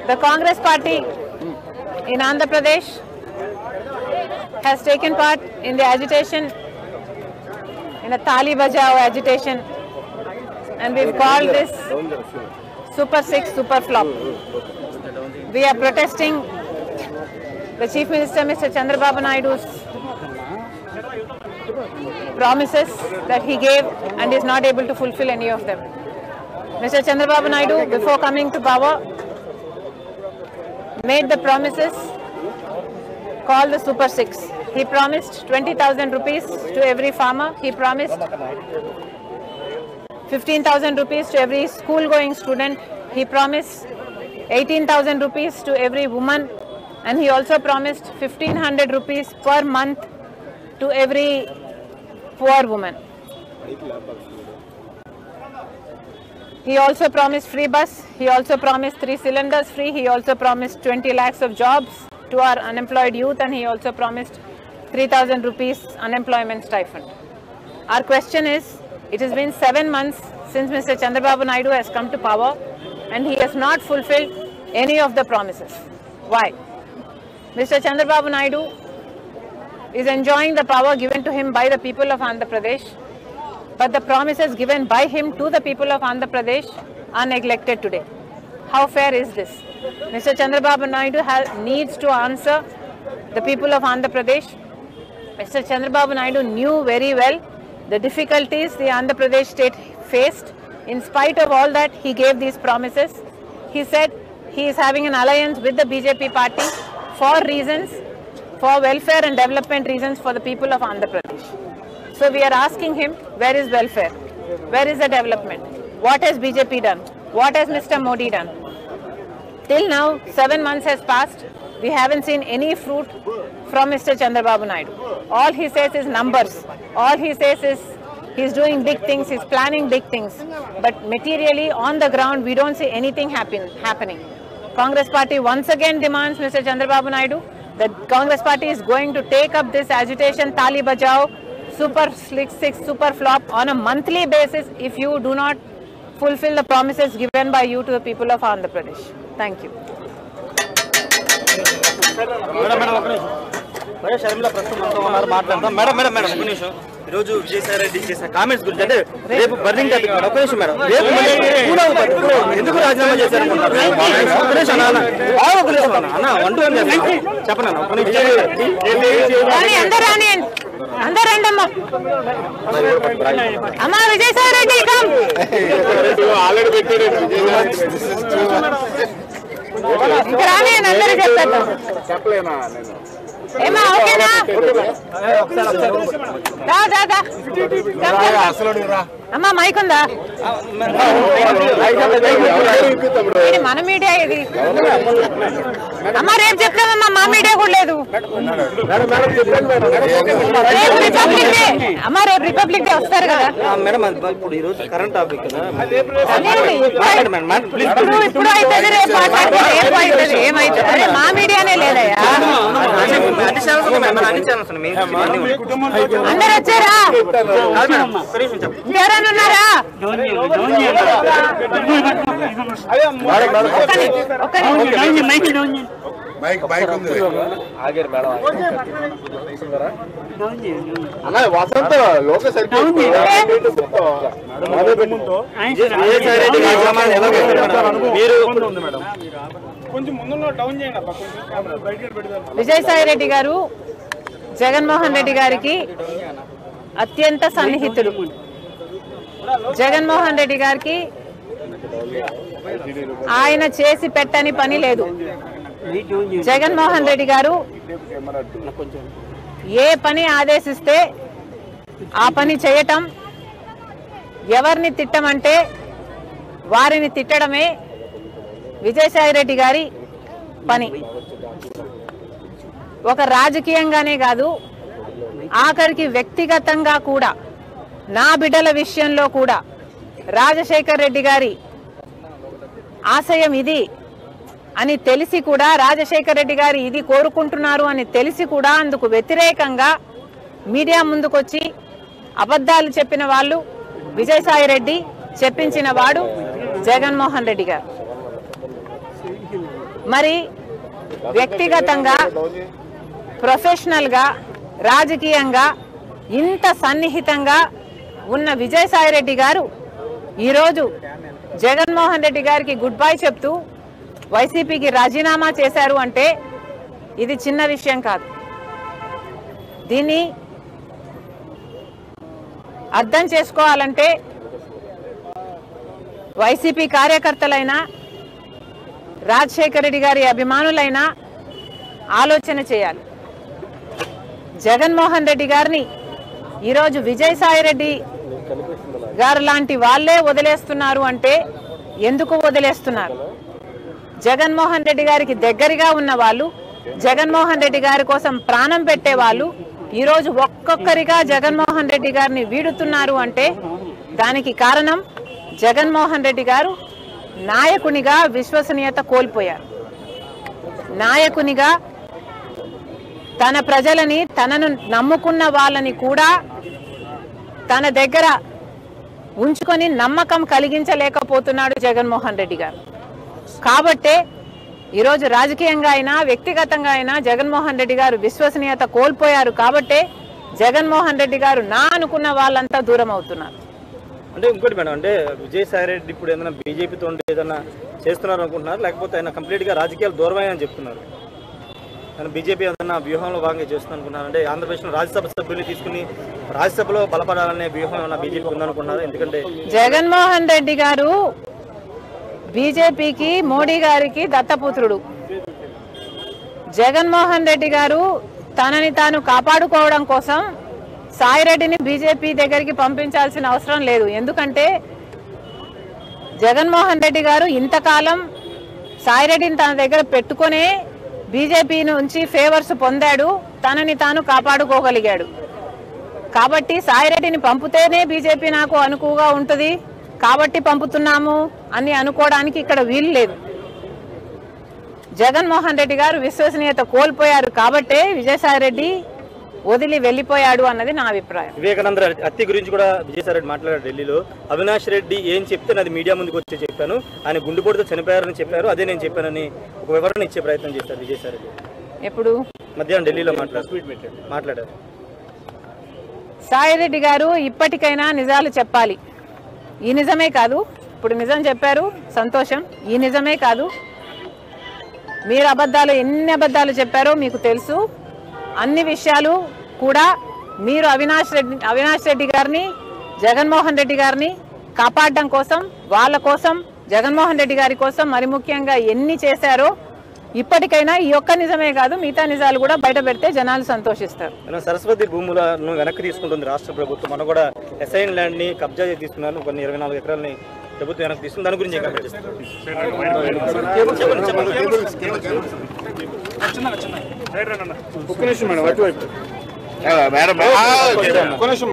The Congress party in Andhra Pradesh has taken part in the agitation, in a Thali Bajao agitation, and we've called this Super 6 Super Flop. We are protesting the Chief Minister Mr. Chandrababu Naidu's promises that he gave and is not able to fulfill any of them. Mr. Chandrababu Naidu, before coming to power, made the promises called the Super 6. He promised 20,000 rupees to every farmer. He promised 15,000 rupees to every school-going student. He promised 18,000 rupees to every woman, and he also promised 1,500 rupees per month to every poor woman. He also promised free bus. He also promised 3 cylinders free. He also promised 20 lakhs of jobs to our unemployed youth, and he also promised 3,000 rupees unemployment stipend. Our question is, it has been 7 months since Mr. Chandrababu Naidu has come to power, and he has not fulfilled any of the promises. Why? Mr. Chandrababu Naidu is enjoying the power given to him by the people of Andhra Pradesh, but the promises given by him to the people of Andhra Pradesh are neglected today. How fair is this? Mr. Chandrababu Naidu needs to answer the people of Andhra Pradesh. Mr. Chandrababu Naidu knew very well the difficulties the Andhra Pradesh state faced. In spite of all that, he gave these promises. He said he is having an alliance with the BJP party for reasons, for welfare and development reasons for the people of Andhra Pradesh. So we are asking him, where is welfare? Where is the development? What has BJP done? What has Mr. Modi done? Till now, 7 months has passed. We haven't seen any fruit from Mr. Chandrababu Naidu. All he says is numbers. All he says is he's doing big things, he's planning big things. But materially, on the ground, we don't see anything happening. Congress party once again demands Mr. Chandrababu Naidu. The Congress party is going to take up this agitation, Thali Bajao, Super 6 Super Flop, on a monthly basis if you do not fulfill the promises given by you to the people of Andhra Pradesh. Thank you. రోజు విజయసాయి రెడ్డి చేసిన comments గురించి అంటే రేపు burning topic ఒక నిమిషం madam రేపు ఎందుకు రాజీనామా చేశారు అన్న వంట చెప్పండి అన్న ఒక నిమిషం అమ్మా విజయసాయి రెడ్డి ఆల్రెడీ పెట్టాడు ఇంకా రాని అందరూ చెప్తాను చెప్పలేనా నేను ఏమా ఓకేనా అమ్మా మైక్ ఉందా మన మీడియా ఇది అమ్మా రేపు చెప్తామమ్మా మా మీడియా కూడా లేదు అమ్మా రేపు రిపబ్లిక్ డే వస్తారు కదా మేడం ఇప్పుడు ఈరోజు కరెంట్ టాపిక్ కదా ఇప్పుడు అవుతుంది రేపు మాట్లాడుతుంది రేపు అవుతుంది ఏమవుతుంది మా మీడియానే లేదయ్యా అందరు వచ్చారా ఎవరైనా ఉన్నారా వసంత లోక విజయసాయి రెడ్డి గారు జగన్మోహన్ రెడ్డి గారికి అత్యంత సన్నిహితుడు. జగన్మోహన్ రెడ్డి గారికి ఆయన చేసి పెట్టని పని లేదు. జగన్మోహన్ రెడ్డి గారు ఏ పని ఆదేశిస్తే ఆ పని చేయటం, ఎవరిని తిట్టమంటే వారిని తిట్టడమే విజయసాయి రెడ్డి గారి పని. ఒక రాజకీయంగానే కాదు, ఆఖరికి వ్యక్తిగతంగా కూడా, నా బిడ్డల విషయంలో కూడా రాజశేఖర్ రెడ్డి గారి ఆశయం ఇది అని తెలిసి కూడా, రాజశేఖర్ రెడ్డి గారు ఇది కోరుకుంటున్నారు అని తెలిసి కూడా అందుకు వ్యతిరేకంగా మీడియా ముందుకొచ్చి అబద్ధాలు చెప్పిన వాళ్ళు విజయసాయి రెడ్డి, చెప్పించిన వాడు జగన్మోహన్ రెడ్డి గారు. మరి వ్యక్తిగతంగా ప్రొఫెషనల్గా రాజకీయంగా ఇంత సన్నిహితంగా ఉన్న విజయసాయిరెడ్డి గారు ఈరోజు జగన్మోహన్ రెడ్డి గారికి గుడ్ బై చెప్తూ వైసీపీకి రాజీనామా చేశారు అంటే ఇది చిన్న విషయం కాదు. దీన్ని అర్థం చేసుకోవాలంటే వైసీపీ కార్యకర్తలైనా రాజశేఖర రెడ్డి గారి అభిమానులైనా ఆలోచన చేయాలి. జగన్మోహన్ రెడ్డి గారిని ఈరోజు విజయసాయిరెడ్డి గారు లాంటి వాళ్ళే వదిలేస్తున్నారు అంటే ఎందుకు వదిలేస్తున్నారు? జగన్మోహన్ రెడ్డి గారికి దగ్గరగా ఉన్న వాళ్ళు, జగన్మోహన్ రెడ్డి గారి కోసం ప్రాణం పెట్టే వాళ్ళు ఈరోజు ఒక్కొక్కరిగా జగన్మోహన్ రెడ్డి గారిని వీడుతున్నారు అంటే దానికి కారణం జగన్మోహన్ రెడ్డి గారు నాయకునిగా విశ్వసనీయత కోల్పోయారు. నాయకునిగా తన ప్రజలని, తనను నమ్ముకున్న వాళ్ళని కూడా తన దగ్గర ఉంచుకొని నమ్మకం కలిగించలేకపోతున్నాడు జగన్మోహన్ రెడ్డి గారు. కాబట్టే ఈరోజు రాజకీయంగా అయినా వ్యక్తిగతంగా అయినా జగన్మోహన్ రెడ్డి గారు విశ్వసనీయత కోల్పోయారు. కాబట్టే జగన్మోహన్ రెడ్డి గారు నా అనుకున్న వాళ్ళంతా దూరం అవుతున్నారు. అంటే ఇంకోటి మేడం, అంటే విజయసాయిరెడ్డి ఇప్పుడు ఏదైనా బీజేపీతో ఏదైనా చేస్తున్నారు అనుకుంటున్నారు, లేకపోతే ఆయన కంప్లీట్గా రాజకీయాలు దూరమని చెప్తున్నారు? ఆయన బీజేపీ ఏదైనా వ్యూహంలో భాగంగా చేస్తున్నారు అనుకున్నారు? అంటే ఆంధ్రప్రదేశ్లో రాజ్యసభ సభ్యులు తీసుకుని రాజ్యసభలో బలపడాలనే వ్యూహం ఏమన్నా బీజేపీ ఉందనుకున్నారు? ఎందుకంటే జగన్మోహన్ రెడ్డి గారు బీజేపీకి, మోడీ గారికి దత్తపుత్రుడు. జగన్మోహన్ రెడ్డి గారు తనని తాను కాపాడుకోవడం కోసం సాయిరెడ్డిని బీజేపీ దగ్గరికి పంపించాల్సిన అవసరం లేదు. ఎందుకంటే జగన్మోహన్ రెడ్డి గారు ఇంతకాలం సాయిరెడ్డిని తన దగ్గర పెట్టుకునే బీజేపీ నుంచి ఫేవర్స్ పొందాడు, తనని తాను కాపాడుకోగలిగాడు. కాబట్టి సాయిరెడ్డిని పంపితేనే బీజేపీ నాకు అనుకువగా ఉంటుంది కాబట్టి పంపుతున్నాము అని అనుకోవడానికి ఇక్కడ వీలు లేదు. జగన్మోహన్ రెడ్డి గారు విశ్వసనీయత కోల్పోయారు కాబట్టే విజయసాయిరెడ్డి వదిలి వెళ్ళిపోయాడు అన్నది నా అభిప్రాయం. వివేకానంద హత్య గురించి కూడా విజయసాయిరెడ్డి మాట్లాడారు ఢిల్లీలో. అవినాష్ రెడ్డి ఏం చెప్తే నాది మీడియా ముందుకు వచ్చి చెప్పాను, ఆయన గుండెపోటుతో చనిపోయారని చెప్పారు, అదే నేను చెప్పానని ఒక వివరణ ఇచ్చే ప్రయత్నం చేశారు విజయసాయిరెడ్డి. ఎప్పుడు? మధ్యాహ్నం ఢిల్లీలో మాట్లాడారు. సాయిరెడ్డి గారు ఇప్పటికైనా నిజాలు చెప్పాలి. ఈ నిజమే కాదు, ఇప్పుడు నిజం చెప్పారు సంతోషం, ఈ నిజమే కాదు, మీరు ఎన్ని అబద్ధాలు చెప్పారో మీకు తెలుసు. అన్ని విషయాలు కూడా మీరు అవినాష్ రెడ్డి గారిని, జగన్మోహన్ రెడ్డి గారిని కాపాడడం కోసం, వాళ్ళ కోసం, జగన్మోహన్ రెడ్డి గారి కోసం మరి ముఖ్యంగా ఎన్ని చేశారో ఇప్పటికైనా ఈ ఒక్క నిజమే కాదు మిగతా నిజాలు కూడా బయట పెడితే జనాలు సంతోషిస్తారు. సరస్వతి భూములను వెనక్కి తీసుకుంటుంది రాష్ట్ర ప్రభుత్వం. మనం కూడా అసైన్ ల్యాండ్ ని కబ్జా తీసుకున్నాను, కొన్ని 24 ఎకరాలని ప్రభుత్వం వెనక్కి తీసుకుంది. దాని గురించి ఒక్క నిమిషం మేడం,